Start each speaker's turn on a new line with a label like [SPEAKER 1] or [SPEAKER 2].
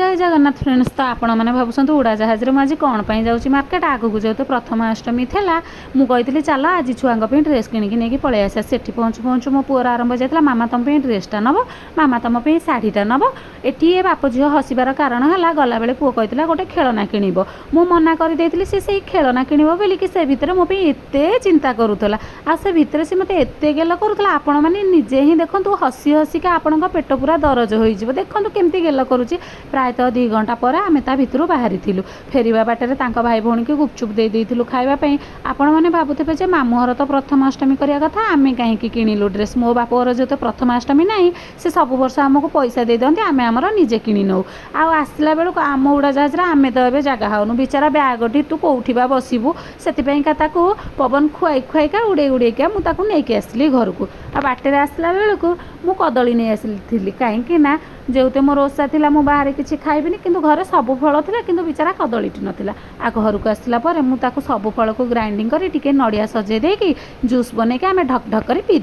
[SPEAKER 1] जय जगन्नाथ फ्रेंड्स। तो आपण मैंने भावुँ उड़ाजाहाज मुझे कौन पर जाऊँगी मार्केट आगू जेहतु प्रथमाष्टमी था मुझे चल आज छुआ ड्रेस किणिकी नहीं पलि आसा से पहुँचु पहुँचु मो पुअर आरंभ जाता मामा तुम ड्रेसटा नब मामा तुम शाढ़ीटा नब ये बाप झील हसबार कारण है गला बेले पुओ कहता गोटे खेलना किणव मु मना करदे से खेलना किणव बोलिकी से भितर मो एत चिंता करूला आ से भितर से मत एत गेल करूला आपण मैंने निजे ही देखूँ हसी हसिका आपण पेट पूरा दरज हो देखूँ केमती गेल करुच्ची प्रायतः 2 घंटा पर आम ता भितर बाहरी फेरवा बाटर भाई भौणी की गुपचुप देलु खावाई आपण मैंने भावुथे जे मामुहर तो प्रथमाष्टमी करने कथा आम कहीं किणिलु ड्रेस मो बापर जो तो प्रथमाष्टमी ना से सब वर्ष आमको पैसा दे दिंती आम आमर निजे कि नौ आसला बेलू आम उड़ाजाहाज आम तो ये जगह हाउनु बिचारा ब्यागटी तू कौटी बसबू से पवन खुआई खुआईका उड़े उड़ेका मुझे नहीं आसली घर को बाटर आसला बेलू मु कदली नहीं आसी कहीं जेहतु मोर ओषा थी बाहर किसी खाइबिनी किंतु घरे सब फल था किंतु बिचारा कदलीटी नाला आ घर को आसला मुझे सब फल को ग्राइंडिंग कर नड़िया सजे देकी जूस बनई आम ढक ढक कर पी